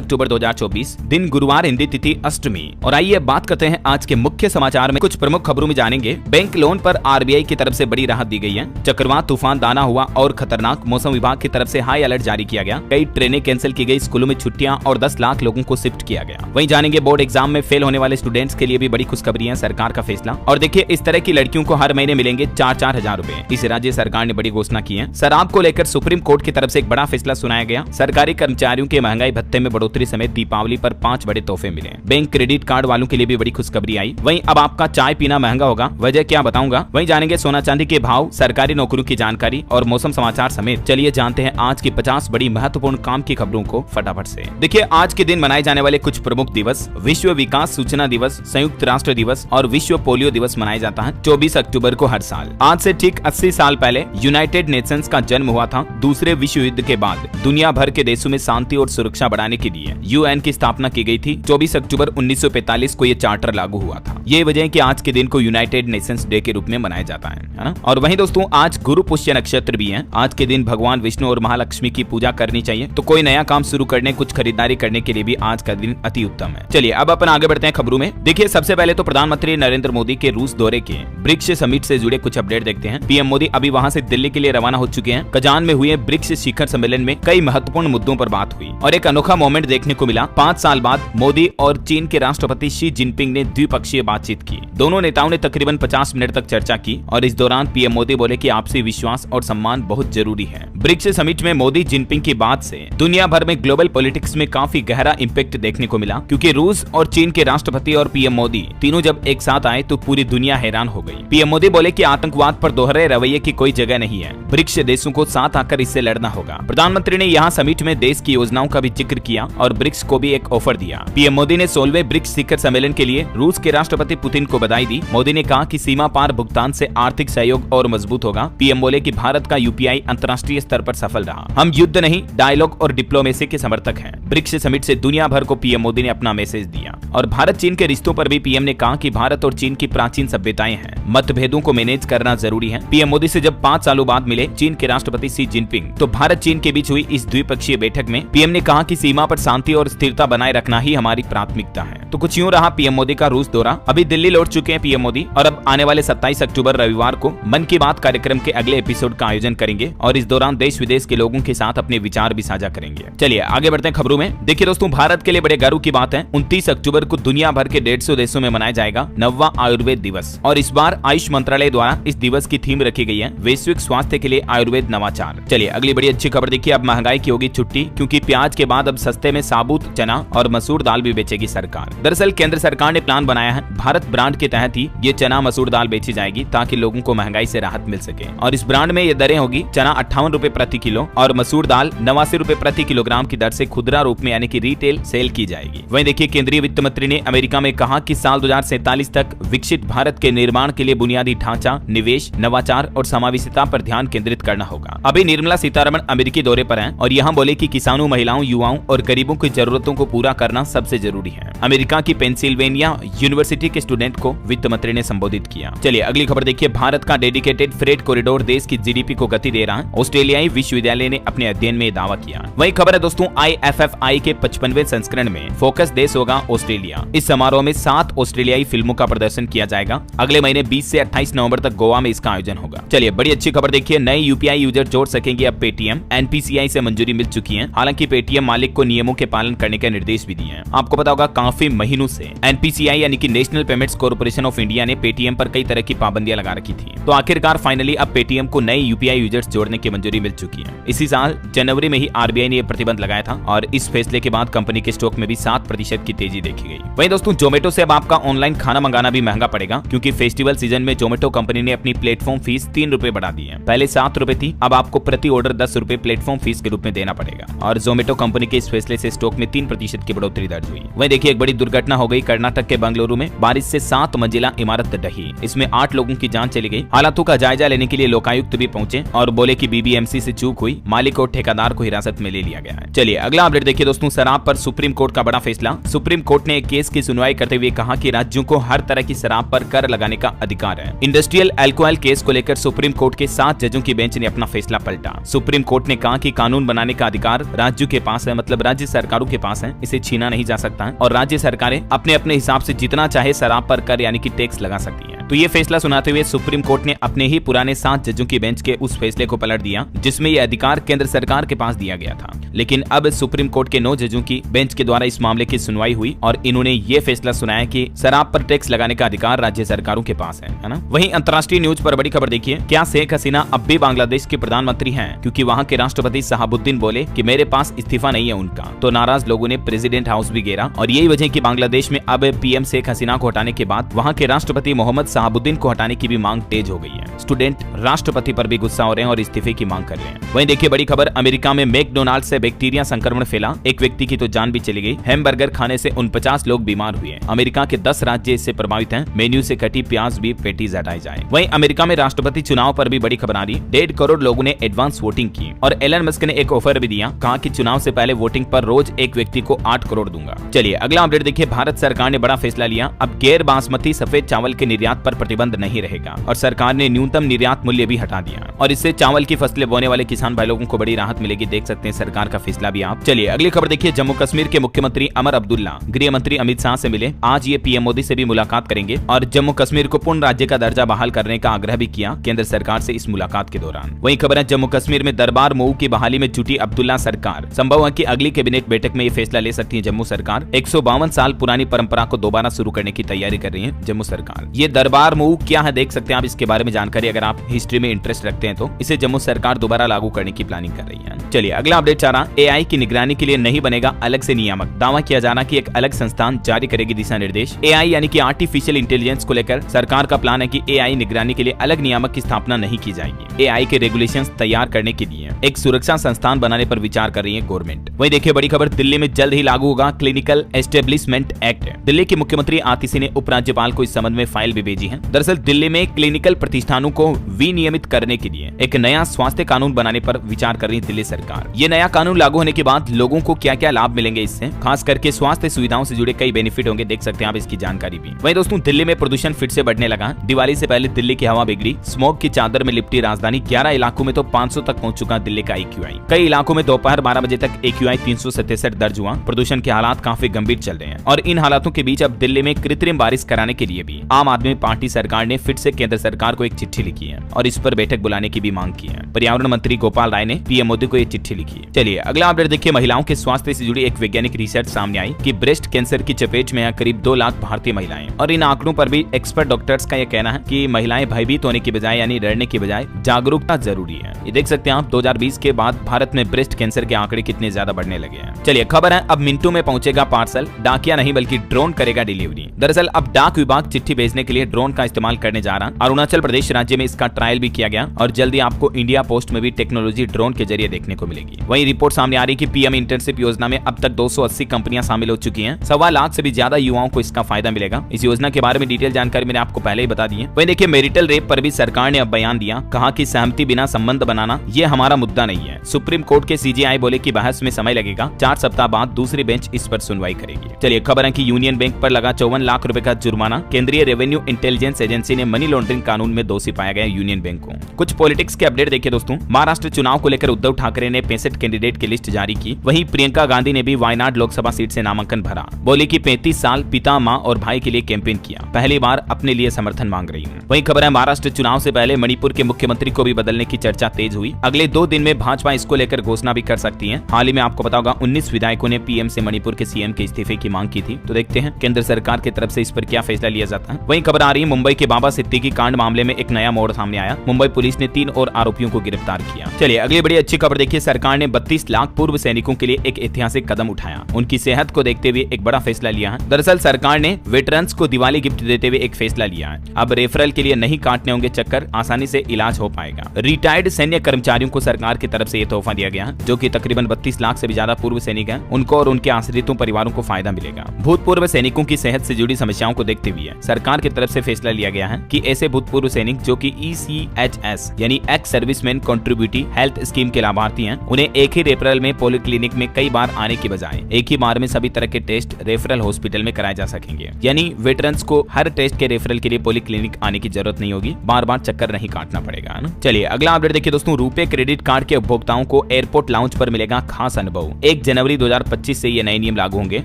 अक्टूबर 2024, दिन गुरुवार, हिंदी तिथि अष्टमी। और आइए बात करते हैं आज के मुख्य समाचार में। कुछ प्रमुख खबरों में जानेंगे। बैंक लोन पर आरबीआई की तरफ से बड़ी राहत दी गई है। चक्रवात तूफान दाना हुआ और खतरनाक, मौसम विभाग की तरफ से हाई अलर्ट जारी किया गया। कई ट्रेनें कैंसिल की गई, स्कूलों में छुट्टियां और 10 लाख लोगों को शिफ्ट किया गया। वहीं जानेंगे बोर्ड एग्जाम में फेल होने वाले स्टूडेंट्स के लिए भी बड़ी खुशखबरी है, सरकार का फैसला। और देखिए, इस तरह की लड़कियों को हर महीने मिलेंगे 4-4 हजार रुपए। इस राज्य सरकार ने बड़ी घोषणा की है। शराब को लेकर सुप्रीम कोर्ट की तरफ से एक बड़ा फैसला सुनाया गया। सरकारी कर्मचारियों के महंगाई भत्ते में बढ़ोतरी समेत दीपावली पर 5 बड़े तोहफे मिले। बैंक क्रेडिट कार्ड वालों के लिए भी बड़ी खुशखबरी आई। वहीं अब आपका चाय पीना महंगा होगा, वजह क्या बताऊंगा। वहीं जानेंगे सोना चांदी के भाव, सरकारी नौकरियों की जानकारी और मौसम समाचार समेत। चलिए जानते हैं आज की 50 बड़ी महत्वपूर्ण काम की खबरों को फटाफट से। देखिए, आज के दिन मनाए जाने वाले कुछ प्रमुख दिवस: विश्व विकास सूचना दिवस, संयुक्त राष्ट्र दिवस और विश्व पोलियो दिवस मनाया जाता है 24 अक्टूबर को हर साल। आज से ठीक 80 साल पहले यूनाइटेड नेशंस का जन्म हुआ था। दूसरे विश्व युद्ध के बाद दुनिया भर के देशों में शांति और सुरक्षा बढ़ाने के लिए यूएन की स्थापना की गई थी। 24 अक्टूबर 1945 को यह चार्टर लागू हुआ था। ये वजह है कि आज के दिन को यूनाइटेड नेशंस डे के रूप में मनाया जाता है ना। और वहीं दोस्तों, आज गुरु पुष्य नक्षत्र भी है। आज के दिन भगवान विष्णु और महालक्ष्मी की पूजा करनी चाहिए। तो कोई नया काम शुरू करने, कुछ खरीदारी करने के लिए भी आज का दिन अति उत्तम है। चलिए अब अपन आगे बढ़ते हैं खबरों में। देखिए, सबसे पहले तो प्रधानमंत्री नरेंद्र मोदी के रूस दौरे के ब्रिक्स समिट से जुड़े कुछ अपडेट देखते हैं। पीएम मोदी अभी वहां से दिल्ली के लिए रवाना हो चुके हैं। कजान में हुए ब्रिक्स शिखर सम्मेलन में कई महत्वपूर्ण मुद्दों पर बात हुई और एक अनोखा मोमेंट देखने को मिला। 5 साल बाद मोदी और चीन के राष्ट्रपति शी जिनपिंग ने द्विपक्षीय बातचीत की। दोनों नेताओं ने तकरीबन 50 मिनट तक चर्चा की और इस दौरान पीएम मोदी बोले कि आपसी विश्वास और सम्मान बहुत जरूरी है। ब्रिक्स समिट में मोदी जिनपिंग की बात से दुनिया भर में ग्लोबल पॉलिटिक्स में काफी गहरा इम्पैक्ट देखने को मिला, क्योंकि रूस और चीन के राष्ट्रपति और पीएम मोदी तीनों जब एक साथ आए तो पूरी दुनिया हैरान हो गई। पीएम मोदी बोले कि आतंकवाद पर दोहरे रवैये की कोई जगह नहीं है। ब्रिक्स देशों को साथ आकर इससे लड़ना होगा। प्रधानमंत्री ने यहाँ समिट में देश की योजनाओं का भी जिक्र किया और ब्रिक्स को भी एक ऑफर दिया। पीएम मोदी ने 16वें ब्रिक्स शिखर सम्मेलन के लिए रूस के राष्ट्रपति पुतिन को बधाई दी। मोदी ने कहा कि सीमा पार भुगतान से आर्थिक सहयोग और मजबूत होगा। पीएम बोले कि भारत का यूपीआई अंतर्राष्ट्रीय स्तर पर सफल रहा। हम युद्ध नहीं, डायलॉग और डिप्लोमेसी के समर्थक हैं। ब्रिक्स समिट से दुनिया भर को पीएम मोदी ने अपना मैसेज दिया। और भारत चीन के रिश्तों पर भी पीएम ने कहा कि भारत और चीन की प्राचीन सभ्यताएं हैं, मतभेदों को मैनेज करना जरूरी है। पीएम मोदी से जब 5 सालों बाद मिले चीन के राष्ट्रपति शी जिनपिंग, तो भारत चीन के बीच हुई इस द्विपक्षीय बैठक में पीएम ने कहा कि सीमा पर शांति और स्थिरता बनाए रखना ही हमारी प्राथमिकता है। तो कुछ यूं रहा पीएम मोदी का रूस दौरा। अभी दिल्ली लौट चुके हैं पीएम मोदी और अब आने वाले 27 अक्टूबर रविवार को मन की बात कार्यक्रम के अगले एपिसोड का आयोजन करेंगे और इस दौरान देश विदेश के लोगों के साथ अपने विचार भी साझा करेंगे। चलिए आगे बढ़ते हैं खबरों में। देखिए दोस्तों, भारत के लिए बड़े गर्व की बात है, 29 अक्टूबर को दुनिया भर के 150 देशों में मनाया जाएगा 9वां आयुर्वेद दिवस। और इस बार आयुष मंत्रालय द्वारा इस दिवस की थीम रखी गई है, वैश्विक स्वास्थ्य के लिए आयुर्वेद नवाचार। चलिए अगली बड़ी अच्छी खबर देखिए। अब महंगाई की होगी छुट्टी, क्योंकि प्याज के बाद अब सस्ते में साबुत चना और मसूर दाल भी बेचेगी सरकार। दरअसल केंद्र सरकार ने प्लान बनाया है, भारत ब्रांड के तहत ही ये चना मसूर दाल बेची जाएगी ताकि लोगों को महंगाई से राहत मिल सके। और इस ब्रांड में ये दरें होगी, चना 58 रुपए प्रति किलो और मसूर दाल 89 रुपए प्रति किलोग्राम की दर से खुदरा रूप में यानी कि रिटेल सेल की जाएगी। वहीं देखिए, केंद्रीय वित्त मंत्री ने अमेरिका में कहा कि साल 2047 तक विकसित भारत के निर्माण के लिए बुनियादी ढांचा, निवेश, नवाचार और समावेशिता पर ध्यान केंद्रित करना होगा। अभी निर्मला सीतारमण अमेरिकी दौरे पर हैं और यहाँ बोले कि किसानों, महिलाओं, युवाओं और गरीबों की जरूरतों को पूरा करना सबसे जरूरी है। अमेरिका की पेंसिल्वेनिया यूनिवर्सिटी के स्टूडेंट को वित्त मंत्री ने संबोधित किया। चलिए अगली खबर देखिए। भारत का डेडिकेटेड फ्रेट कॉरिडोर देश की जीडीपी को गति दे रहा है, ऑस्ट्रेलियाई विश्वविद्यालय ने अपने अध्ययन में दावा किया। वही खबर है दोस्तों, IFFI के 55वें संस्करण में फोकस देश होगा ऑस्ट्रेलिया। इस समारोह में 7 ऑस्ट्रेलियाई फिल्मों का प्रदर्शन किया जाएगा। अगले महीने 20 से 28 नवंबर तक गोवा में इसका आयोजन होगा। चलिए बड़ी अच्छी खबर देखिए। नए यूपीआई यूजर जोड़ सकेंगे अब पेटीएम। एनपीसीआई से मंजूरी मिल चुकी है। हालांकि पेटीएम मालिक को नियमों के पालन करने के निर्देश भी दिए हैं। आपको पता होगा काफी महीनों से एनपीसीआई यानी कि national payments corporation of India ने पेटीएम पर कई तरह की पाबंदियां लगा रखी थी। तो आखिरकार फाइनली अब पेटीएम को नए यूपीआई यूजर्स जोड़ने की मंजूरी मिल चुकी है। इसी साल जनवरी में ही आरबीआई ने यह प्रतिबंध लगाया था और इस फैसले के बाद कंपनी के स्टॉक में भी 7% की तेजी देखी गई। वहीं दोस्तों, जोमेटो से अब आपका ऑनलाइन खाना मंगाना भी महंगा पड़ेगा, क्योंकि फेस्टिवल सीजन में जोमेटो कंपनी ने अपनी प्लेटफॉर्म फीस 3 रुपए बढ़ा दी है। पहले 7 रुपए थी, अब आपको प्रति ऑर्डर 10 रुपए प्लेटफॉर्म फीस के रूप में देना पड़ेगा। और जोमेटो कंपनी के इस फैसले से स्टॉक में 3% की बढ़ोतरी दर्ज हुई। वहीं देखिए, एक बड़ी दुर्घटना हो गई कर्नाटक के बंगलुरु में। बारिश से 7 मंजिला इमारत ढही, इसमें 8 लोगों की जान चली गई। हालातों का जायजा लेने के लिए लोकायुक्त भी पहुंचे और बोले कि बीबीएमसी से चूक हुई, मालिक और ठेकेदार को हिरासत में ले लिया गया है। चलिए अगला अपडेट देखिए दोस्तों। शराब पर सुप्रीम कोर्ट का बड़ा फैसला। सुप्रीम कोर्ट ने एक केस की सुनवाई करते हुए कहा कि राज्यों को हर तरह की शराब पर कर लगाने का अधिकार है। इंडस्ट्रियल अल्कोहल केस को लेकर सुप्रीम कोर्ट के 7 जजों की बेंच ने अपना फैसला पलटा। सुप्रीम कोर्ट ने कहा कि कानून बनाने का अधिकार राज्यों के पास है, मतलब राज्य सरकारों के पास है, इसे छीना नहीं जा सकता है और राज्य सरकारें अपने अपने हिसाब से जितना चाहे शराब पर कर यानी कि टैक्स लगा सकती है। तो ये फैसला सुनाते हुए सुप्रीम कोर्ट ने अपने ही पुराने 7 जजों की बेंच के उस फैसले को पलट दिया जिसमें ये अधिकार केंद्र सरकार के पास दिया गया था। लेकिन अब सुप्रीम कोर्ट के 9 जजों की बेंच के द्वारा इस मामले की सुनवाई हुई और इन्होंने ये फैसला सुनाया कि शराब पर टैक्स लगाने का अधिकार राज्य सरकारों के पास है ना। वहीं अंतर्राष्ट्रीय न्यूज पर बड़ी खबर देखिए, क्या शेख हसीना अब भी बांग्लादेश के प्रधानमंत्री हैं? क्योंकि वहां के राष्ट्रपति शहाबुद्दीन बोले कि मेरे पास इस्तीफा नहीं है उनका, तो नाराज लोगों ने प्रेसिडेंट हाउस भी घेरा और यही वजह कि बांग्लादेश में अब पीएम शेख हसीना को हटाने के बाद वहां के राष्ट्रपति मोहम्मद शहाबुद्दीन को हटाने की भी मांग तेज हो गई है। स्टूडेंट राष्ट्रपति पर भी गुस्सा हो रहे हैं और इस्तीफे की मांग कर रहे हैं। वहीं देखिए बड़ी खबर, अमेरिका में मैकडोनाल्ड से बैक्टीरिया संक्रमण फैला, एक व्यक्ति की तो जान भी चली गई। हैमबर्गर खाने से 49 लोग बीमार हुए। अमेरिका के 10 राज्य इससे प्रभावित हैं। मेन्यू से कटी प्याज भी पैटीज हटाई जाए। वहीं अमेरिका में राष्ट्रपति चुनाव पर भी बड़ी खबर आ रही। 1.5 करोड़ लोगों ने एडवांस वोटिंग की और एलन मस्क ने एक ऑफर भी दिया, कहा कि चुनाव से पहले वोटिंग पर रोज एक व्यक्ति को 8 करोड़ दूंगा। चलिए अगला अपडेट देखिए, भारत सरकार ने बड़ा फैसला लिया, अब गैर बासमती सफेद चावल के निर्यात पर प्रतिबंध नहीं रहेगा और सरकार ने न्यूनतम निर्यात मूल्य भी हटा दिया और इससे चावल की फसलें बोने वाले किसान भाई लोगों को बड़ी राहत मिलेगी। देख सकते हैं सरकार का फैसला भी आप। चलिए अगली खबर देखिए, जम्मू कश्मीर के मुख्यमंत्री अमर अब्दुल्ला गृह मंत्री अमित शाह से मिले। आज ये पीएम मोदी से भी मुलाकात करेंगे और जम्मू कश्मीर को पूर्ण राज्य का दर्जा बहाल करने का आग्रह भी किया केंद्र सरकार से इस मुलाकात के दौरान। वहीं खबर है, जम्मू कश्मीर में दरबार मऊ की बहाली में जुटी अब्दुल्ला सरकार। संभव है कि अगली कैबिनेट बैठक में ये फैसला ले सकती है जम्मू सरकार। 152 साल पुरानी परंपरा को दोबारा शुरू करने की तैयारी कर रही है जम्मू सरकार। ये दरबार मऊ क्या है देख सकते हैं आप, इसके बारे में जानकारी अगर आप हिस्ट्री में इंटरेस्ट रखते हैं तो इसे जम्मू सरकार दोबारा लागू करने की प्लानिंग कर रही है। चलिए अगला अपडेट आ रहा, एआई की निगरानी के लिए नहीं बनेगा अलग से नियामक। दावा किया जा रहा कि एक अलग संस्थान जारी करेगी दिशा निर्देश। एआई यानी कि आर्टिफिशियल इंटेलिजेंस को लेकर सरकार का प्लान है कि एआई निगरानी के लिए अलग नियामक की स्थापना नहीं की जाएगी। एआई के रेगुलेशंस तैयार करने के लिए एक सुरक्षा संस्थान बनाने पर विचार कर रही है गवर्नमेंट। वहीं देखिए बड़ी खबर, दिल्ली में जल्द ही लागू होगा क्लिनिकल एस्टेब्लिशमेंट एक्ट। दिल्ली के मुख्यमंत्री आतिशी ने उपराज्यपाल को इस संबंध में फाइल भी भेजी है। दरअसल दिल्ली में क्लिनिकल प्रतिष्ठानों को विनियमित करने के लिए एक नया स्वास्थ्य कानून बनाने पर विचार कर रही दिल्ली सरकार। ये नया कानून लागू होने के बाद लोगों को क्या क्या लाभ मिलेंगे, इससे खास करके स्वास्थ्य सुविधाओं से जुड़े कई बेनिफिट होंगे। देख सकते हैं आप इसकी जानकारी भी। वहीं दोस्तों दिल्ली में प्रदूषण फिर से बढ़ने लगा। दिवाली से पहले दिल्ली की हवा बिगड़ी, स्मोक की चादर में लिपटी राजधानी। 11 इलाकों में तो 500 तक पहुंच चुका दिल्ली का AQI। कई इलाकों में दोपहर 12 बजे तक AQI 367 दर्ज हुआ। प्रदूषण के हालात काफी गंभीर चल रहे हैं और इन हालातों के बीच अब दिल्ली में कृत्रिम बारिश कराने के लिए भी आम आदमी पार्टी सरकार ने फिर से केंद्र सरकार को एक चिट्ठी लिखी है और इस पर बैठक बुलाने की भी मांग की है। पर्यावरण मंत्री गोपाल राय ने पीएम मोदी को ये चिट्ठी लिखी है। चलिए अगला अपडेट देखिए, महिलाओं के स्वास्थ्य से जुड़ी एक वैज्ञानिक रिसर्च सामने आई कि ब्रेस्ट कैंसर की चपेट में है करीब 2 लाख भारतीय महिलाएं और इन आंकड़ों पर भी एक्सपर्ट डॉक्टर्स का यह कहना है कि महिलाएं भयभीत होने की बजाय यानी डरने की बजाय जागरूकता जरूरी है। ये देख सकते हैं आप 2020 के बाद भारत में ब्रेस्ट कैंसर के आंकड़े कितने ज्यादा बढ़ने लगे हैं। चलिए खबर है, अब मिनटों में पहुंचेगा पार्सल, डाकिया नहीं बल्कि ड्रोन करेगा डिलीवरी। दरअसल अब डाक विभाग चिट्ठी भेजने के लिए ड्रोन का इस्तेमाल करने जा रहा। अरुणाचल प्रदेश राज्य में इसका ट्रायल भी किया गया और जल्दी आपको इंडिया पोस्ट में भी टेक्नोलॉजी ड्रोन के जरिए देखने को मिलेगी। वहीं रिपोर्ट सामने आ रही कि पीएम इंटर्नशिप योजना में अब तक 280 कंपनियां शामिल हो चुकी हैं। 1.25 लाख से भी ज्यादा युवाओं को इसका फायदा मिलेगा। इस योजना के बारे में डिटेल जानकारी मैंने आपको पहले ही बता दी है। वहीं देखिए मैरिटल रेप पर भी सरकार ने अब बयान दिया, कहा कि सहमति बिना संबंध बनाना ये हमारा मुद्दा नहीं है। सुप्रीम कोर्ट के सीजेआई बोले कि बहस में समय लगेगा, 4 सप्ताह बाद दूसरी बेंच इस पर सुनवाई करेगी। चलिए खबर है कि यूनियन बैंक पर लगा 54 लाख रुपए का जुर्माना। केंद्रीय रेवेन्यू इंटेलिजेंस एजेंसी ने मनी लॉन्ड्रिंग कानून में दोषी पाया गया यूनियन बैंक को। कुछ पॉलिटिक्स के अपडेट देखिए दोस्तों, महाराष्ट्र चुनाव को लेकर उद्धव ठाकरे ने 65 कैंडिडेट की लिस्ट जारी की। वहीं प्रियंका गांधी ने भी वायनाड लोकसभा सीट से नामांकन भरा। बोली कि 35 साल पिता, मां और भाई के लिए कैंपेन किया, पहली बार अपने लिए समर्थन मांग रही हूँ। वहीं खबर है महाराष्ट्र चुनाव से पहले मणिपुर के मुख्यमंत्री को भी बदलने की चर्चा तेज हुई। अगले 2 दिन में भाजपा इसको लेकर घोषणा भी कर सकती है। हाल ही में आपको पता होगा 19 विधायकों ने पीएम से मणिपुर के सीएम के इस्तीफे की मांग की थी। तो देखते हैं केंद्र सरकार की तरफ से इस पर क्या फैसला लिया जाता है। वहीं खबर आ रही है मुंबई के बाबा सिद्दीकी कांड मामले में एक नया मोड़ सामने आया। मुंबई पुलिस ने 3 और आरोपियों को गिरफ्तार किया। चलिए अगली बड़ी अच्छी खबर देखिए, सरकार ने 32 लाख पूर्व सैनिकों के लिए एक ऐतिहासिक कदम उठाया। उनकी सेहत को देखते हुए एक बड़ा फैसला लिया है। दरअसल सरकार ने वेटरन्स को दिवाली गिफ्ट देते हुए एक फैसला लिया है। अब रेफरल के लिए नहीं काटने होंगे चक्कर, आसानी से इलाज हो पाएगा। रिटायर्ड सैन्य कर्मचारियों को सरकार की तरफ से ये तोहफा दिया गया है, जो कि तकरीबन 32 लाख से भी ज्यादा पूर्व सैनिक हैं। उनको और उनके आश्रितों परिवारों को फायदा मिलेगा। भूतपूर्व सैनिकों की सेहत से जुड़ी समस्याओं को देखते हुए सरकार की तरफ से फैसला लिया गया है कि ऐसे भूतपूर्व सैनिक जो कि ECHS यानी ex serviceman contributory health scheme के लाभार्थी हैं, उन्हें एक ही रेफरल में पॉलीक्लिनिक में कई बार आने की बजाय एक ही बार में सभी तरह के टेस्ट रेफरल हॉस्पिटल में कराए जा सकेंगे। यानी वेटरन्स को हर टेस्ट के रेफरल के लिए पॉलीक्लिनिक आने की जरूरत नहीं होगी, बार बार चक्कर नहीं काटना पड़ेगा, है ना। चलिए अगला अपडेट देखिए दोस्तों, रुपे क्रेडिट कार्ड के उपभोक्ताओं को एयरपोर्ट लाउंज पर मिलेगा खास अनुभव। 1 जनवरी 2025 से ये नए नियम लागू होंगे,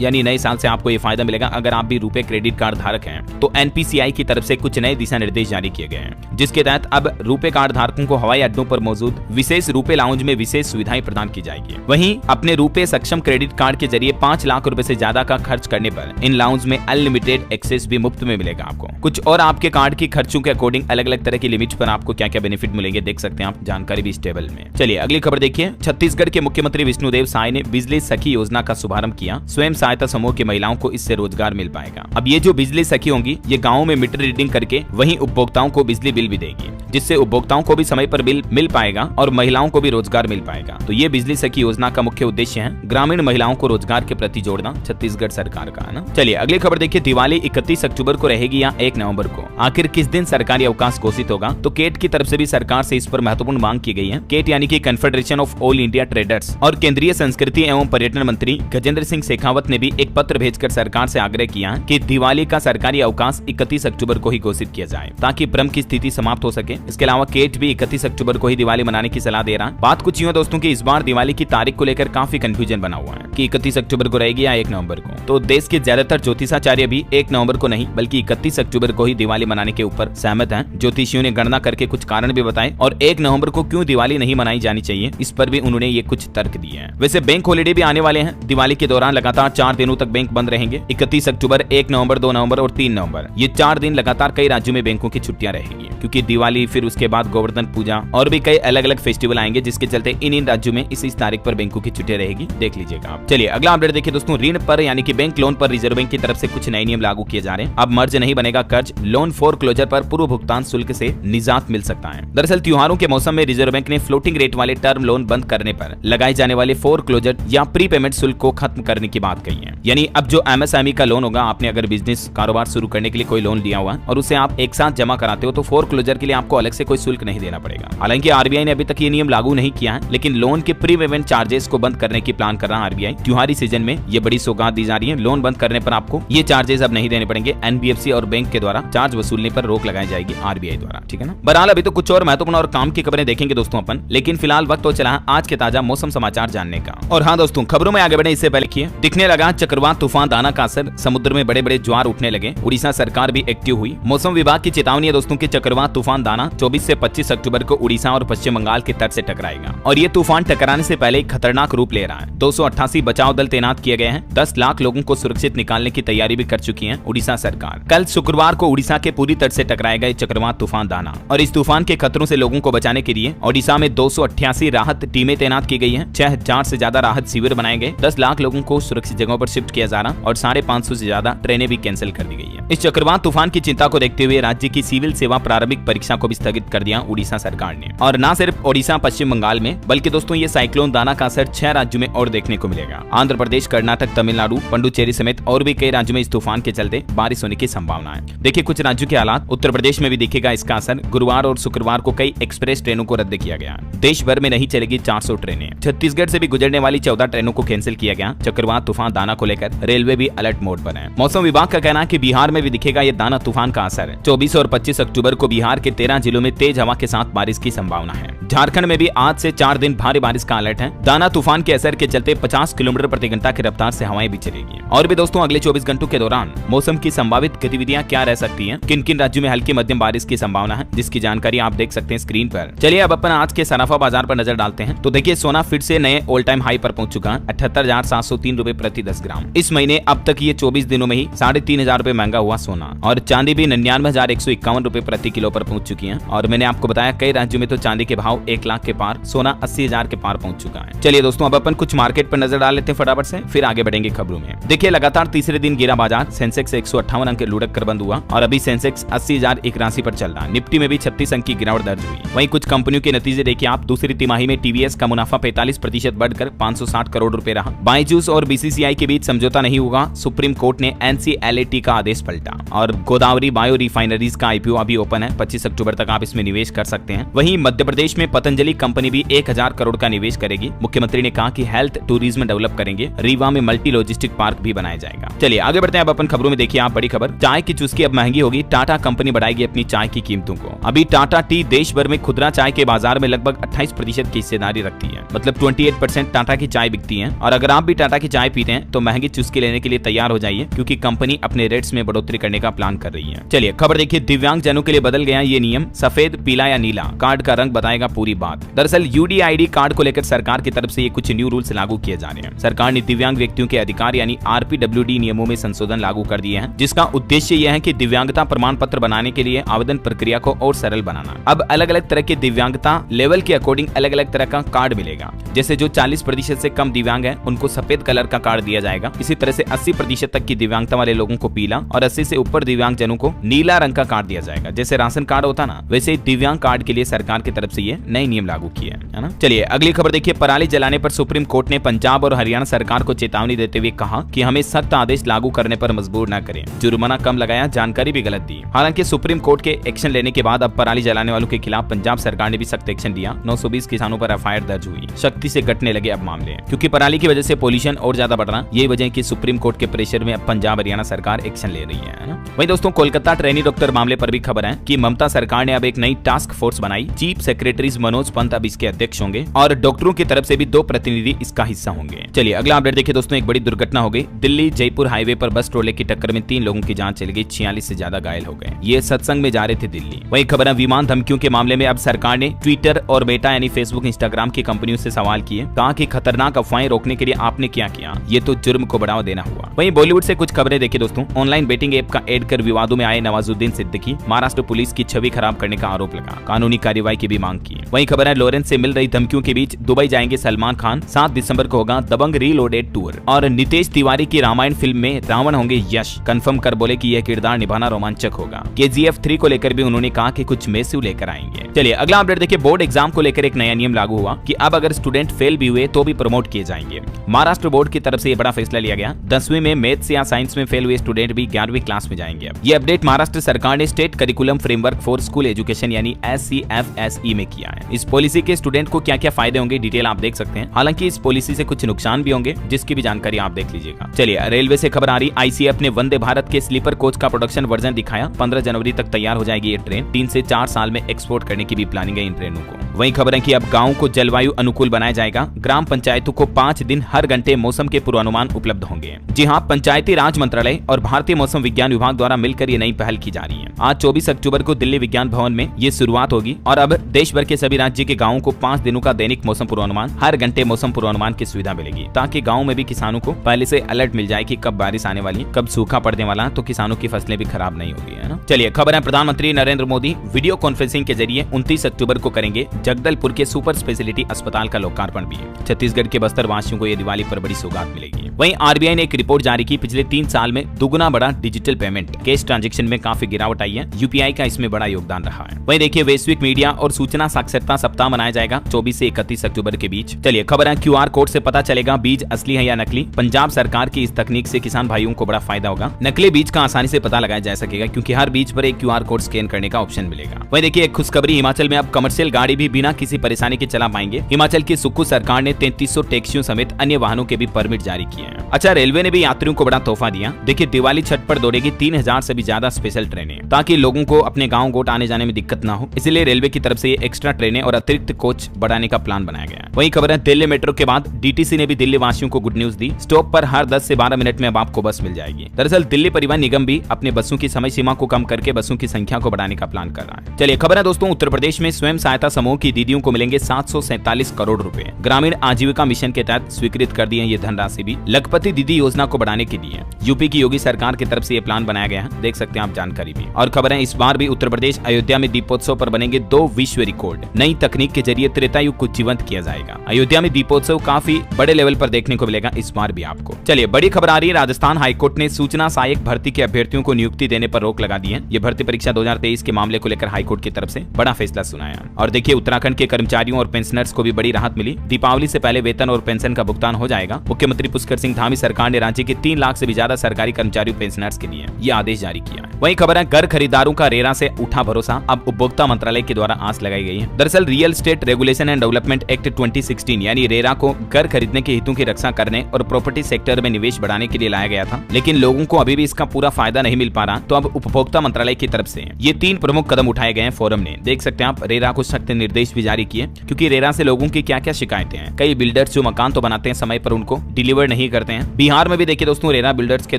यानी नए साल से आपको ये फायदा मिलेगा अगर आप भी रुपे क्रेडिट कार्ड धारक हैं। तो NPCI की तरफ से कुछ नए दिशा निर्देश जारी किए गए हैं, जिसके तहत अब रुपे कार्ड धारकों को हवाई अड्डों पर मौजूद विशेष रुपे लाउंज में विशेष सुविधाएं प्रदान की जाएगी। वहीं अपने रुपे सक्षम क्रेडिट कार्ड के जरिए 5 लाख रुपए से ज्यादा का खर्च करने पर इन लाउंज में अनलिमिटेड एक्सेस भी मुफ्त में मिलेगा आपको। कुछ और आपके कार्ड की खर्चों के अकॉर्डिंग अलग अलग तरह की लिमिट पर आपको क्या क्या बेनिफिट मिलेंगे देख सकते हैं आप, जानकारी भी इस टेबल में। चलिए अगली खबर देखिए, छत्तीसगढ़ के मुख्यमंत्री विष्णुदेव साय ने बिजली सखी योजना का शुभारंभ किया। स्वयं सहायता समूह की महिलाओं को इससे रोजगार मिल पाएगा। अब ये जो बिजली सखी होंगी, ये गाँव में मीटर रीडिंग करके वहीं उपभोक्ताओं को बिजली बिल भी देगी, जिससे उपभोक्ताओं को भी समय पर बिल मिल पाएगा और महिलाओं को भी रोजगार मिल पाएगा। तो ये बिजली सखी योजना का मुख्य उद्देश्य है ग्रामीण महिलाओं को रोजगार के प्रति जोड़ना छत्तीसगढ़ सरकार का, है ना। चलिए अगली खबर देखिए, दिवाली 31 अक्टूबर को रहेगी या 1 नवंबर को, आखिर किस दिन सरकारी अवकाश घोषित होगा? तो केट की तरफ से भी सरकार से इस पर महत्वपूर्ण मांग की गई है। केट यानी कि confederation of all India traders और केंद्रीय संस्कृति एवं पर्यटन मंत्री गजेंद्र सिंह शेखावत ने भी एक पत्र भेजकर सरकार से आग्रह किया कि दिवाली का सरकारी अवकाश 31 अक्टूबर को ही घोषित किया जाए, ताकि भ्रम की स्थिति समाप्त हो सके। इसके अलावा केट भी 31 अक्टूबर को ही दिवाली मनाने की सलाह दे रहा है। बात कुछ यूं है दोस्तों कि इस बार दिवाली की तारीख को लेकर काफी कंफ्यूजन बना हुआ है कि 31 अक्टूबर को रहेगी या 1 नवंबर को। तो देश के ज्यादातर ज्योतिषाचार्य भी 1 नवंबर को नहीं बल्कि 31 अक्टूबर को ही दिवाली मनाने के ऊपर सहमत हैं। ज्योतिषियों ने गणना करके कुछ कारण भी बताए और 1 नवंबर को क्यों दिवाली नहीं मनाई जानी चाहिए, इस पर भी उन्होंने ये कुछ तर्क दिए हैं। वैसे बैंक हॉलिडे भी आने वाले हैं। दिवाली के दौरान लगातार 4 दिनों तक बैंक बंद रहेंगे। 31 अक्टूबर, 1 नवंबर, 2 नवंबर और 3 नवंबर, ये 4 दिन लगातार कई राज्यों में बैंकों की छुट्टियां रहेगी, क्योंकि दिवाली फिर उसके बाद गोवर्धन पूजा और भी कई अलग अलग फेस्टिवल आएंगे, जिसके चलते इन राज्यों में इस तारीख पर बैंकों की छुट्टियां रहेगी, देख लीजिएगा आप। चलिए अगला अपडेट देखिए दोस्तों, ऋण पर यानी कि बैंक लोन पर रिजर्व बैंक की तरफ से कुछ नए नियम लागू किए जा रहे हैं। अब मर्ज नहीं बनेगा कर्ज, लोन फोर क्लोजर पर पूर्व भुगतान शुल्क से निजात मिल सकता है। दरअसल त्योहारों के मौसम में रिजर्व बैंक ने फ्लोटिंग रेट वाले टर्म लोन बंद करने पर लगाए जाने वाले फोर क्लोजर या प्री पेमेंट शुल्क को खत्म करने की बात कही है। यानी अब जो MSME का लोन होगा, आपने अगर बिजनेस कारोबार शुरू करने के लिए कोई लोन लिया हुआ और उसे आप एक साथ जमा कराते हो, तो फोर क्लोजर के लिए आपको अलग से कोई शुल्क नहीं देना पड़ेगा। हालांकि RBI ने अभी तक ये नियम लागू नहीं किया है, लेकिन लोन के प्री पेमेंट चार्जेस को बंद करने की प्लान कर रहा है RBI। त्योहारी सीजन में ये बड़ी सौगात दी जा रही है। लोन बंद करने पर आपको ये चार्जेस अब नहीं देने पड़ेंगे। NBFC और बैंक के द्वारा चार्ज वसूलने पर रोक लगाई जाएगी RBI द्वारा, ठीक है ना। बहरहाल अभी तो कुछ और महत्वपूर्ण और काम की खबरें देखेंगे दोस्तों अपन, लेकिन फिलहाल वक्त हो चला है आज के ताजा मौसम समाचार जानने का। और हाँ दोस्तों, खबरों में आगे बढ़े इससे पहले देखिए, दिखने लगा चक्रवात तूफान दाना का असर, समुद्र में बड़े बड़े ज्वार उठने लगे। उड़ीसा सरकार भी एक्टिव हुई। मौसम विभाग की चेतावनी है दोस्तों कि चक्रवात तूफान दाना 24 से 25 अक्टूबर को उड़ीसा और पश्चिम बंगाल के तट से टकराएगा और ये तूफान टकराने से पहले खतरनाक रूप ले रहा है। 288 बचाव दल तैनात किए गए हैं। 10 लाख लोगों को सुरक्षित निकालने की तैयारी भी कर चुकी है उड़ीसा सरकार। कल शुक्रवार को उड़ीसा के पूरी तट से टकराएगा चक्रवात तूफान दाना और इस तूफान के खतरों से लोगों को बचाने के लिए ओडिशा में 288 राहत टीमें तैनात की गई हैं। 6000 से ज्यादा राहत शिविर बनाए गए। 10 लाख लोगों को सुरक्षित जगहों पर शिफ्ट किया जा रहा और 550 से ज्यादा ट्रेनें भी कैंसिल कर दी गई है। इस चक्रवात तूफान की चिंता को देखते हुए राज्य की सिविल सेवा प्रारंभिक परीक्षा को भी स्थगित कर दिया उड़ीसा सरकार ने। और न सिर्फ ओडिशा पश्चिम बंगाल में, बल्कि दोस्तों ये साइक्लोन दाना का असर 6 राज्यों में और देखने को मिलेगा। आंध्र प्रदेश, कर्नाटक, तमिलनाडु, पुडुचेरी समेत और भी कई राज्यों में इस तूफान के चलते बारिश होने की संभावना है। देखिए कुछ राज्यों के हालात, उत्तर प्रदेश में भी दिखेगा इसका असर। गुरुवार और शुक्रवार को कई एक्सप्रेस ट्रेनों को रद्द किया गया। देश भर में नहीं चलेगी 400 ट्रेनें। छत्तीसगढ़ से भी गुजरने वाली 14 ट्रेनों को कैंसिल किया गया। चक्रवात तूफान दाना को लेकर रेलवे भी अलर्ट मोड पर है। मौसम विभाग का कहना है कि बिहार में भी दिखेगा ये दाना तूफान का असर। 24 और 25 अक्टूबर को बिहार के 13 जिलों में तेज हवा के साथ बारिश की संभावना है। झारखंड में भी आज से 4 दिन भारी बारिश का अलर्ट है। दाना तूफान के असर के चलते 50 किलोमीटर प्रति घंटा की रफ्तार से हवाएं भी चलेगी। और भी दोस्तों अगले 24 घंटों के दौरान मौसम की संभावित गतिविधियां क्या रह सकती हैं, किन किन राज्यों में हल्की मध्यम बारिश की संभावना है, जिसकी जानकारी आप देख सकते हैं स्क्रीन पर। चलिए अब अपन आज के सराफा बाजार पर नजर डालते हैं। तो देखिए सोना फिर से नए ऑल टाइम हाई पर पहुंच चुका है, 78,703 रुपए प्रति 10 ग्राम। इस महीने अब तक ये 24 दिनों में ही 3,500 रुपए महंगा हुआ सोना। और चांदी भी 99,151 रुपए प्रति किलो पर पहुंच चुकी है। और मैंने आपको बताया कई राज्यों में तो चांदी के भाव 1 लाख के पार, सोना 80,000 के पार पहुंच चुका है। चलिए दोस्तों अब अपन कुछ मार्केट पर नजर डाल लेते हैं फटाफट से, फिर आगे बढ़ेंगे खबरों में। देखिए लगातार तीसरे दिन गिरा बाजार। सेंसेक्स 158 अंक लुढ़क कर बंद हुआ और अभी सेंसेक्स 80,081 पर चल रहा है। निफ्टी में भी 36 अंक की गिरावट दर्ज हुई। वहीं कुछ कंपनियों के नतीजे देखिए आप। दूसरी तिमाही में टीवीएस का मुनाफा 45% बढ़कर 560 करोड़ रुपए रहा। बायजूस और बीसीसीआई के बीच समझौता नहीं होगा, सुप्रीम कोर्ट ने NCLAT का आदेश पलटा। और गोदावरी गोदावरी बायो रिफाइनरीज का IPO अभी ओपन है, 25 अक्टूबर तक आप इसमें निवेश कर सकते हैं। वहीं मध्य प्रदेश में पतंजलि कंपनी भी 1000 करोड़ का निवेश करेगी। मुख्यमंत्री ने कहा कि हेल्थ टूरिज्म डेवलप करेंगे, रीवा में मल्टी लॉजिस्टिक पार्क भी बनाया जाएगा। चलिए आगे बढ़ते हैं। अब अपन खबरों में देखिए आप बड़ी खबर, चाय की चुस्की अब महंगी होगी, टाटा कंपनी बढ़ाएगी अपनी चाय की कीमतों को। अभी टाटा टी देश भर में खुदरा चाय के बाजार में लगभग 28% की हिस्सेदारी रखती है, मतलब 28% टाटा की चाय बिकती है। और अगर आप भी टाटा की चाय पीते हैं तो महंगी चुस्की लेने के लिए तैयार हो जाइए, क्योंकि कंपनी अपने रेट्स में बढ़ोतरी करने का प्लान कर रही है। चलिए खबर देखिए, दिव्यांग जनों के लिए बदल गया ये नियम, सफेद, पीला या नीला कार्ड का रंग बताएगा पूरी बात। दरअसल UDID कार्ड को लेकर सरकार की तरफ से ये कुछ न्यू रूल्स लागू किए जा रहे हैं। सरकार ने दिव्यांग व्यक्तियों के अधिकार यानी RPWD नियमों में संशोधन लागू कर दिए हैं, जिसका उद्देश्य यह है कि दिव्यांगता प्रमाण पत्र बनाने के लिए आवेदन प्रक्रिया को और सरल बनाना। अब अलग अलग तरह के दिव्यांगता लेवल के अकॉर्डिंग अलग अलग तरह का कार्ड मिलेगा। जैसे जो 40% से कम दिव्यांग है उनको सफेद कलर का कार्ड दिया जाएगा। इसी तरह से 80% तक की दिव्यांगता वाले लोगों को पीला और 80 से ऊपर दिव्यांग जनों को नीला रंग का कार्ड दिया जाएगा। जैसे राशन कार्ड होता ना, वैसे दिव्यांग कार्ड के लिए सरकार की तरफ से ये नए नियम लागू किए हैं, है ना। चलिए अगली खबर देखिए, पराली जलाने पर सुप्रीम कोर्ट ने पंजाब और हरियाणा सरकार को चेतावनी देते हुए कहा कि हमें सख्त आदेश लागू करने पर मजबूर न करें, जुर्माना कम लगाया, जानकारी भी गलत दी। हालांकि सुप्रीम कोर्ट के एक्शन लेने के बाद अब पराली जलाने वालों के खिलाफ पंजाब सरकार ने भी सख्त एक्शन लिया। 920 किसानों पर FIR दर्ज हुई। शक्ति से घटने लगे अब मामले, क्योंकि पराली की वजह से पोल्यूशन और ज्यादा बढ़ रहा। यही वजह है कि सुप्रीम कोर्ट के प्रेशर में अब पंजाब हरियाणा सरकार एक्शन ले रही है ना। वहीं दोस्तों कोलकाता ट्रेनी डॉक्टर मामले पर भी खबर है कि ममता सरकार ने अब एक नई टास्क फोर्स बनाई। चीफ सेक्रेटरीज मनोज पंत अब इसके अध्यक्ष होंगे और डॉक्टरों की तरफ से भी 2 प्रतिनिधि इसका हिस्सा होंगे। चलिए अगला अपडेट देखिए दोस्तों, एक बड़ी दुर्घटना हो गई। दिल्ली जयपुर हाईवे पर बस ट्रोले की टक्कर में 3 लोगों की जान चली गई, 46 से ज्यादा घायल हो गए। ये सत्संग में जा रहे थे दिल्ली। वही खबर है विमान धमकियों के मामले में अब सरकार ने ट्विटर और मेटा यानी फेसबुक इंस्टाग्राम की कंपनियों से सवाल किए। कहा कि खतरनाक अफवाहें रोकने के लिए आपने क्या किया, ये तो जुर्म को बढ़ावा देना हुआ। वहीं बॉलीवुड से कुछ खबरें देखिए दोस्तों, ऑनलाइन बेटिंग ऐप का ऐड कर विवादों में आए नवाजुद्दीन सिद्दीकी, महाराष्ट्र पुलिस की छवि खराब करने का आरोप लगा, कानूनी कार्रवाई की भी मांग की। वहीं खबर है लॉरेंस से मिल रही धमकियों के बीच दुबई जाएंगे सलमान खान, 7 दिसंबर को होगा दबंग रीलोडेड टूर। और नितेश तिवारी की रामायण फिल्म में रावण होंगे यश, कंफर्म कर बोले कि यह किरदार निभाना रोमांचक होगा। KGF 3 को लेकर भी उन्होंने कहा कि कुछ मैसिव लेकर आएंगे। चलिए अगला अपडेट देखिए, बोर्ड एग्जाम को लेकर एक नया नियम लागू हुआ कि अब अगर स्टूडेंट फेल भी हुए तो भी प्रमोट किए जाएंगे। महाराष्ट्र बोर्ड की तरफ से यह बड़ा फैसला लिया गया। 10वीं में मैथ्स या साइंस में फेल हुए स्टूडेंट भी 11वीं क्लास में जाएंगे। ये अपडेट महाराष्ट्र सरकार ने state curriculum framework for school education यानी SCFSE में किया है। इस पॉलिसी के स्टूडेंट को क्या क्या फायदे होंगे डिटेल आप देख सकते हैं। हालांकि इस पॉलिसी से कुछ नुकसान भी होंगे, जिसकी भी जानकारी आप देख लीजिएगा। चलिए रेलवे से खबर आ रही, ICF ने वंदे भारत के स्लीपर कोच का प्रोडक्शन वर्जन दिखाया। 15 जनवरी तक तैयार हो जाएगी ये ट्रेन। 3 से 4 साल में एक्सपोर्ट करने की भी प्लानिंग है इन ट्रेनों को। वहीं खबर है कि अब गाँव को जलवायु अनुकूल बनाया जाएगा। ग्राम पंचायतों को 5 दिन हर घंटे मौसम के पूर्वानुमान उपलब्ध होंगे। जी हाँ, पंचायती राज मंत्रालय और भारतीय मौसम विज्ञान विभाग द्वारा मिलकर ये नई पहल की जा रही है। आज 24 अक्टूबर को दिल्ली विज्ञान भवन में ये शुरुआत होगी और अब देश भर के सभी राज्य के गाँवों को 5 दिनों का दैनिक मौसम पूर्वानुमान, हर घंटे मौसम पूर्वानुमान की सुविधा मिलेगी, ताकि गाँव में भी किसानों को पहले से अलर्ट मिल जाए कि कब बारिश आने वाली, कब सूखा पड़ने वाला, तो किसानों की फसलें भी खराब नहीं होगी, है ना। चलिए खबर है, प्रधानमंत्री नरेंद्र मोदी वीडियो कॉन्फ्रेंसिंग के जरिए 29 अक्टूबर को करेंगे जगदलपुर के सुपर स्पेशलिटी अस्पताल का लोकार्पण भी। छत्तीसगढ़ के बस्तर वासियों को ये दिवाली पर बड़ी सौगात मिलेगी। वहीं RBI ने एक रिपोर्ट जारी की, पिछले 3 साल में दुगुना बढ़ा डिजिटल पेमेंट, कैश ट्रांजैक्शन में काफी गिरावट आई है। UPI का इसमें बड़ा योगदान रहा है। वहीं देखिए वैश्विक मीडिया और सूचना साक्षरता सप्ताह मनाया जाएगा 24 से 31 अक्टूबर के बीच। चलिए खबर है, QR कोड से पता चलेगा बीज असली है या नकली। पंजाब सरकार की इस तकनीक से किसान भाइयों को बड़ा फायदा होगा। नकली बीज का आसानी से पता लगाया जा सकेगा, क्योंकि हर बीज पर एक QR कोड स्कैन करने का ऑप्शन मिलेगा। वहीं देखिए एक खुशखबरी, हिमाचल में अब कमर्शियल गाड़ी भी बिना किसी परेशानी के चला पाएंगे। हिमाचल की सुक्खू सरकार ने 3300 टैक्सियों समेत अन्य वाहनों के भी परमिट जारी किए हैं। अच्छा, रेलवे ने भी यात्रियों को बड़ा तोहफा दिया। देखिए दिवाली छठ पर दौड़ेगी 3000 से भी ज्यादा स्पेशल ट्रेनें, ताकि लोगों को अपने गाँव गोट आने जाने में दिक्कत ना हो। इसलिए रेलवे की तरफ से ये एक्स्ट्रा ट्रेनें और अतिरिक्त कोच बढ़ाने का प्लान बनाया गया। वहीं खबर है, दिल्ली मेट्रो के बाद DTC ने भी दिल्ली वासियों को गुड न्यूज दी। स्टॉप पर हर 10 से 12 मिनट में अब आपको बस मिल जाएगी। दरअसल दिल्ली परिवहन निगम भी अपने बसों की समय सीमा को कम करके बसों की संख्या को बढ़ाने का प्लान कर रहा है। चलिए खबर है दोस्तों, उत्तर प्रदेश में स्वयं सहायता समूह की दीदियों को मिलेंगे 747 करोड़ रुपए। ग्रामीण आजीविका मिशन के तहत स्वीकृत कर दी है ये धनराशि भी लखपति दीदी योजना को बढ़ाने के लिए। यूपी की योगी सरकार की तरफ से ये प्लान बनाया गया है, देख सकते हैं आप जानकारी भी। और खबर है, इस बार भी उत्तर प्रदेश अयोध्या में दीपोत्सव पर बनेंगे 2 विश्व रिकॉर्ड। नई तकनीक के जरिए त्रेता युग को जीवंत किया जाएगा। अयोध्या में दीपोत्सव काफी बड़े लेवल पर देखने को मिलेगा इस बार भी आपको। चलिए बड़ी खबर आ रही है, राजस्थान हाईकोर्ट ने सूचना सहायक भर्ती के अभ्यर्थियों को नियुक्ति देने पर रोक लगा दी है। ये भर्ती परीक्षा 2023 के मामले को लेकर हाईकोर्ट की तरफ से बड़ा फैसला सुनाया। और देखिए उत्तराखंड के कर्मचारियों और पेंशनर्स को भी बड़ी राहत मिली। दीपावली से पहले वेतन और पेंशन का भुगतान हो जाएगा। मुख्यमंत्री पुष्कर सिंह धामी सरकार ने राज्य के 3 लाख से भी ज्यादा सरकारी कर्मचारियों पेंशनर्स के लिए ये आदेश जारी जारी किया। वहीं खबर है घर खरीदारों का रेरा से उठा भरोसा, अब उपभोक्ता मंत्रालय के द्वारा आस लगाई गई है। दरअसल real estate regulation and development act 2016 यानी रेरा को घर खरीदने के हितों की रक्षा करने और प्रॉपर्टी सेक्टर में निवेश बढ़ाने के लिए लाया गया था, लेकिन लोगों को अभी भी इसका पूरा फायदा नहीं मिल पा रहा। तो अब उपभोक्ता मंत्रालय की तरफ से ये 3 प्रमुख कदम उठाए गए हैं। फोरम ने देख सकते हैं आप रेरा को सख्त निर्देश भी जारी किए, क्योंकि रेरा से लोगों की क्या क्या शिकायतें हैं। कई बिल्डर्स जो मकान तो बनाते हैं समय पर उनको डिलीवर नहीं करते हैं। बिहार में भी देखिए दोस्तों, रेरा बिल्डर्स के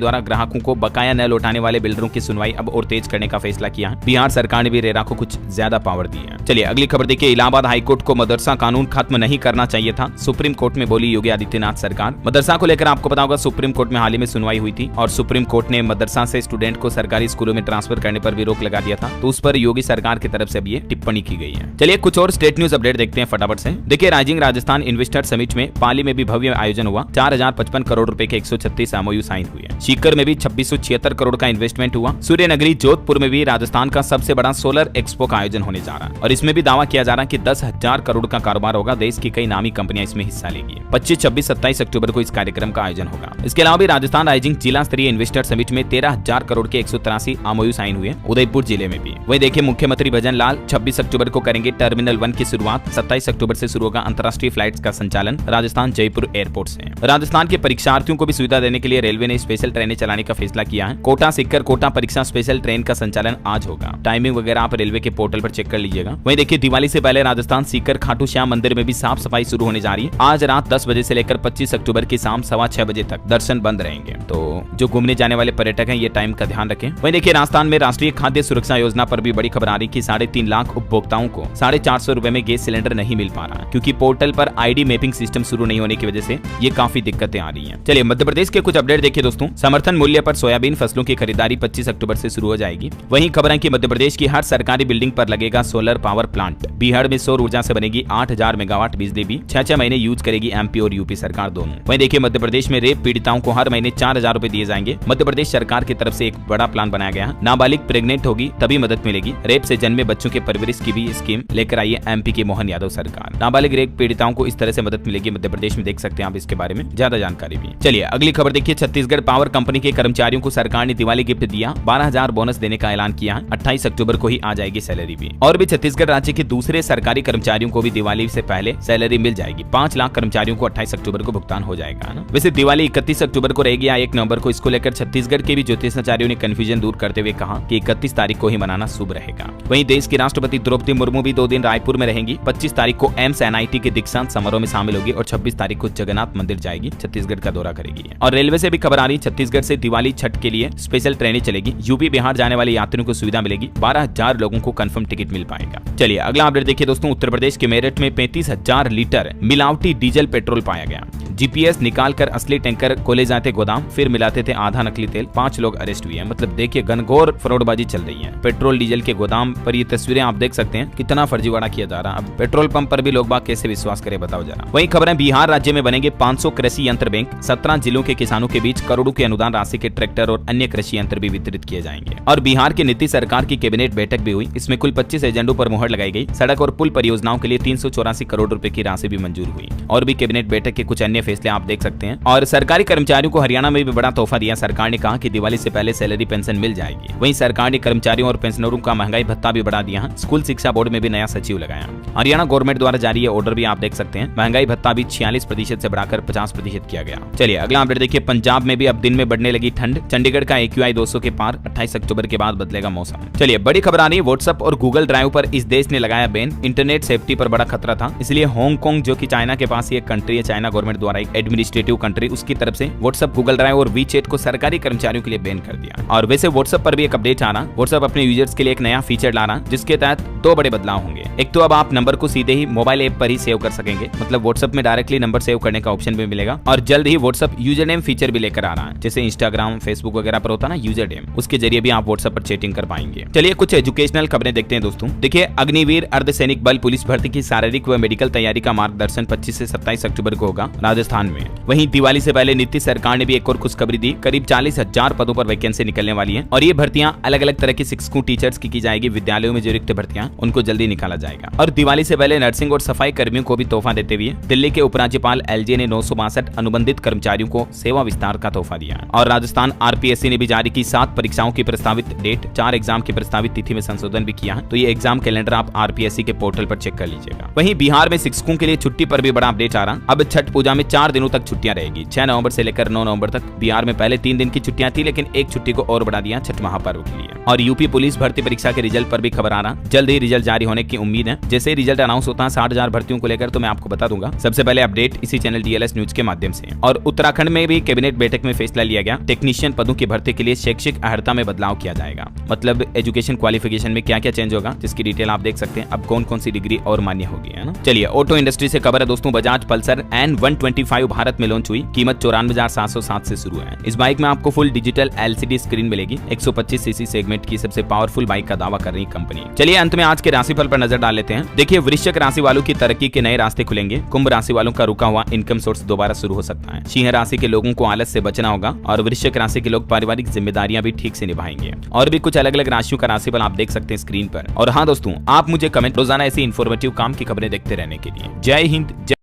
द्वारा ग्राहकों को बकाया न लौटाने वाले बिल्डरों की सुनवाई अब और तेज करने का फैसला किया है। बिहार सरकार ने भी रेरा को कुछ ज्यादा पावर दी है। चलिए अगली खबर देखिए, इलाहाबाद हाईकोर्ट को मदरसा कानून खत्म नहीं करना चाहिए था, सुप्रीम कोर्ट में बोली योगी आदित्यनाथ सरकार। मदरसा को लेकर आपको पता होगा सुप्रीम कोर्ट में हाल ही में सुनवाई हुई थी और सुप्रीम कोर्ट ने मदरसा से स्टूडेंट को सरकारी स्कूलों में ट्रांसफर करने पर भी रोक लगा दिया था। तो उस पर योगी सरकार की तरफ से अब ये टिप्पणी की गई है। चलिए कुछ और स्टेट न्यूज अपडेट देखते हैं फटाफट से। देखिए राइजिंग राजस्थान इन्वेस्टर समिट में पाली में भी भव्य आयोजन हुआ। 4055 करोड़ रुपए के 136 एमओयू साइन हुए। सीकर में भी 2676 करोड़ का इन्वेस्टमेंट हुआ। सूर्यनगरी जोधपुर में भी राजस्थान का सबसे बड़ा सोलर एक्सपो का आयोजन होने जा रहा है और इसमें भी दावा किया जा रहा है कि 10,000 करोड़ का कारोबार होगा। देश की कई नामी कंपनियां इसमें हिस्सा लेगी। 25, 26, 27 अक्टूबर को इस कार्यक्रम का आयोजन होगा। इसके अलावा भी राजस्थान राइजिंग जिला स्तरीय इन्वेस्टर समिट में 13,000 करोड़ के 183 एमओयू साइन हुए उदयपुर जिले में भी। वही देखिए मुख्यमंत्री भजन लाल 26 अक्टूबर को करेंगे टर्मिनल 1 की शुरुआत। 27 अक्टूबर से शुरू होगा अंतर्राष्ट्रीय फ्लाइट्स का संचालन राजस्थान जयपुर एयरपोर्ट से। राजस्थान के परीक्षार्थियों को भी सुविधा देने के लिए रेलवे ने स्पेशल ट्रेनें चलाने का फैसला किया है। कोटा सीकर कोटा परीक्षा स्पेशल ट्रेन का संचालन आज होगा। टाइमिंग वगैरह आप रेलवे के पोर्टल पर चेक कर लीजिएगा। वहीं देखिए दिवाली से पहले राजस्थान सीकर खाटू श्याम मंदिर में भी साफ सफाई शुरू होने जा रही है। आज रात 10 बजे से लेकर 25 अक्टूबर की शाम 6:15 बजे तक दर्शन बंद रहेंगे। तो जो घूमने जाने वाले पर्यटक हैं ये टाइम का ध्यान रखें। वहीं देखिए राजस्थान में राष्ट्रीय खाद्य सुरक्षा योजना पर भी बड़ी खबर आ रही कि 3.5 लाख उपभोक्ताओं को 450 रुपए में गैस सिलेंडर नहीं मिल पा रहा, क्योंकि पोर्टल पर आईडी मैपिंग सिस्टम शुरू नहीं होने की वजह से ये काफी दिक्कतें आ रही हैं। चलिए मध्य प्रदेश के कुछ अपडेट देखिए दोस्तों। समर्थन मूल्य पर सोयाबीन फसलों की खरीदारी 25 अक्टूबर से शुरू हो जाएगी। वहीं खबर है कि मध्य प्रदेश की हर सरकारी बिल्डिंग पर लगेगा सोलर पावर प्लांट। बिहार में सौर ऊर्जा से बनेगी 8000 मेगावाट बिजली भी 6 महीने यूज करेगी एमपी और यूपी सरकार दोनों। वहीं देखिए मध्य प्रदेश में रेप पीड़िताओं को हर महीने 4000 रुपए दिए जाएंगे। मध्य प्रदेश सरकार की तरफ से एक बड़ा प्लान बनाया गया है। नाबालिग प्रेग्नेंट होगी तभी मदद मिलेगी। रेप से जन्मे बच्चों के परवरिश की भी स्कीम लेकर आई है एमपी की मोहन यादव सरकार। नाबालिग रेप पीड़िताओं को इस तरह से मदद मिलेगी मध्य प्रदेश में, देख सकते हैं आप इसके बारे में ज्यादा जानकारी भी। चलिए अगली खबर देखिए, छत्तीसगढ़ पावर कंपनी के कर्मचारियों को सरकार ने दिवाली गिफ्ट दिया। 12,000 बोनस देने का ऐलान किया है। 28 अक्टूबर को ही आ जाएगी सैलरी भी। और भी छत्तीसगढ़ राज्य के दूसरे सरकारी कर्मचारियों को भी दिवाली से पहले सैलरी मिल जाएगी। 5 लाख कर्मचारियों को 28 अक्टूबर को भुगतान हो जाएगा ना। वैसे दिवाली 31 अक्टूबर को रहेगी या 1 नवंबर को, इसको लेकर छत्तीसगढ़ के भी ज्योतिषाचार्यों ने कंफ्यूजन दूर करते हुए कहा कि 31 तारीख को ही मनाना शुभ रहेगा। वहीं देश की राष्ट्रपति द्रौपदी मुर्मू भी 2 दिन रायपुर में रहेंगी। 25 तारीख को एम्स एनआईटी के दीक्षांत समारोह में शामिल होगी और 26 तारीख को जगन्नाथ मंदिर जाएगी, छत्तीसगढ़ का दौरा करेगी। और रेलवे से भी खबर आ रही, छत्तीसगढ़ से दिवाली छठ के लिए स्पेशल ट्रेनें चलेगी। यूपी बिहार जाने वाले यात्रियों को सुविधा मिलेगी। 12,000 लोगों को कंफर्म टिकट मिल पाएगा। चलिए अगला अपडेट देखिए दोस्तों, उत्तर प्रदेश के मेरठ में 35,000 लीटर मिलावटी डीजल पेट्रोल पाया गया। जीपीएस निकालकर असली टैंकर को ले जाते गोदाम, फिर मिलाते थे आधा नकली तेल। 5 लोग अरेस्ट हुए हैं। मतलब देखिए घनघोर फ्रॉडबाजी चल रही है। पेट्रोल डीजल के गोदाम पर ये तस्वीरें आप देख सकते हैं, कितना फर्जीवाड़ा किया जा रहा है। अब पेट्रोल पंप पर भी लोग बाग कैसे विश्वास करें बताओ जरा। वहीं खबर है बिहार राज्य में बनेंगे 500 कृषि यंत्र बैंक। 17 जिलों के किसानों के बीच करोड़ों के अनुदान राशि के ट्रैक्टर और अन्य कृषि यंत्र भी वितरित किए जाएंगे। और बिहार की नीतीश सरकार की कैबिनेट बैठक भी हुई। इसमें कुल 25 एजेंडों पर मुहर लगाई गई। सड़क और पुल परियोजनाओं के लिए 384 करोड़ रुपए की राशि भी मंजूर हुई। और भी कैबिनेट बैठक के कुछ अन्य फैसले आप देख सकते हैं। और सरकारी कर्मचारियों को हरियाणा में भी बड़ा तोहफा दिया। सरकार ने कहा कि दिवाली से पहले सैलरी पेंशन मिल जाएगी। वहीं सरकार ने कर्मचारियों और पेंशनरों का महंगाई भत्ता भी बढ़ा दिया। स्कूल शिक्षा बोर्ड में भी नया सचिव लगाया। हरियाणा गवर्नमेंट द्वारा जारी ये ऑर्डर भी आप देख सकते हैं। महंगाई भत्ता भी 46% से बढ़ाकर 50% किया गया। चलिए अगला अपडेट देखिए, पंजाब में भी अब दिन में बढ़ने लगी ठंड। चंडीगढ़ का AQI 200 के पार। 28 अक्टूबर के बाद बदलेगा मौसम। चलिए बड़ी खबर आ रही है, व्हाट्सएप और गूगल ड्राइव पर इस देश ने लगाया बैन। इंटरनेट सेफ्टी पर बड़ा खतरा था, इसलिए हांगकांग जो कि चाइना के पास एक कंट्री है, चाइना गवर्नमेंट द्वारा एक एडमिनिस्ट्रेटिव कंट्री, उसकी तरफ से व्हाट्सएप, गूगल ड्राइव और वीचैट को सरकारी कर्मचारियों के लिए बैन कर दिया। और वैसे व्हाट्सएप पर भी एक अपडेट आ रहा। व्हाट्सएप अपने यूजर्स के लिए एक नया फीचर ला रहा, जिसके तहत 2 बड़े बदलाव होंगे। एक तो अब आप नंबर को सीधे ही मोबाइल ऐप पर ही सेव कर सकेंगे, मतलब व्हाट्सएप में डायरेक्टली नंबर सेव करने का ऑप्शन भी मिलेगा। और जल्द ही व्हाट्सएप यूजर नेम फीचर भी लेकर आ रहा है, जैसे इंस्टाग्राम, फेसबुक वगैरह पर होता है ना यूजर नेम, उसके जरिए भी आप व्हाट्सएप पर चैटिंग कर पाएंगे। चलिए कुछ एजुकेशनल खबरें देखते हैं दोस्तों। देखिए अग्निवीर अर्धसैनिक बल पुलिस भर्ती की शारीरिक व मेडिकल तैयारी का मार्गदर्शन 25 से 27 अक्टूबर को होगा राजस्थान में। वहीं दिवाली से पहले नीतीश सरकार ने भी एक और खुशखबरी दी। करीब 40,000 पदों पर वैकेंसी निकलने वाली है और ये भर्तियां अलग अलग तरह के शिक्षकों, टीचर्स की जाएगी। विद्यालयों में जो रिक्त भर्तियां उनको जल्दी निकाला जाएगा। और दिवाली से पहले नर्सिंग और सफाई कर्मियों को भी तोहफा देते हुए दिल्ली के उपराज्यपाल LJ ने 962 अनुबंधित कर्मचारियों को सेवा विस्तार का तोहफा दिया। और राजस्थान RPSC ने भी जारी की 7 साथ परीक्षाओं की प्रस्तावित डेट, 4 एग्जाम की प्रस्तावित तिथि में संशोधन भी किया है। तो ये एग्जाम कैलेंडर आप आरपीएससी के पोर्टल पर चेक कर लीजिएगा। वहीं बिहार में शिक्षकों के लिए छुट्टी पर भी बड़ा अपडेट आ रहा। अब छठ पूजा में 4 दिनों तक छुट्टियां रहेगी। 6 नवंबर से लेकर 9 नवंबर तक। बिहार में पहले 3 दिन की छुट्टियां थी, लेकिन एक छुट्टी को और बढ़ा दिया छठ महापर्व के लिए। और यूपी पुलिस भर्ती परीक्षा के रिजल्ट पर भी खबर आ रहा। जल्द ही रिजल्ट जारी होने की उम्मीद है। जैसे रिजल्ट अनाउंस होता है 60,000 भर्तियों को लेकर तो मैं आपको बता दूंगा सबसे पहले अपडेट इसी चैनल डीएलएस न्यूज के माध्यम से। और उत्तराखंड में भी कैबिनेट बैठक में फैसला लिया गया, टेक्नीशियन पदों की भर्ती के लिए शैक्षिक अर्हता में बदलाव किया जाएगा। मतलब एजुकेशन क्वालिफिकेशन में क्या क्या चेंज होगा, जिसकी डिटेल आप देख सकते हैं। अब कौन कौन सी डिग्री और मान्य होगी, है ना। चलिए ऑटो इंडस्ट्री से खबर है दोस्तों। बजाज पल्सर N125 भारत में लॉन्च हुई। कीमत 94,707 से शुरू है। इस बाइक में आपको फुल डिजिटल LCD स्क्रीन मिलेगी। 125 सीसी सेगमेंट की सबसे पावरफुल बाइक का दावा कर रही कंपनी। चलिए अंत में आज के राशिफल पर नजर डाल लेते हैं। देखिए वृश्चिक राशि वालों की तरक्की के नए रास्ते खुलेंगे। कुंभ राशि वालों का रुका हुआ इनकम सोर्स दोबारा शुरू हो सकता है। सिंह राशि के लोगों को आलस से बचना होगा और वृश्चिक राशि के लोग पारिवारिक जिम्मेदारियां भी ठीक से निभाएंगे। और भी कुछ अलग अलग राशियों का राशिफल आप देख सकते हैं स्क्रीन पर। और हाँ दोस्तों, आप मुझे कमेंट रोजाना ऐसी इन्फॉर्मेटिव काम की खबरें देखते रहने के लिए। जय हिंद।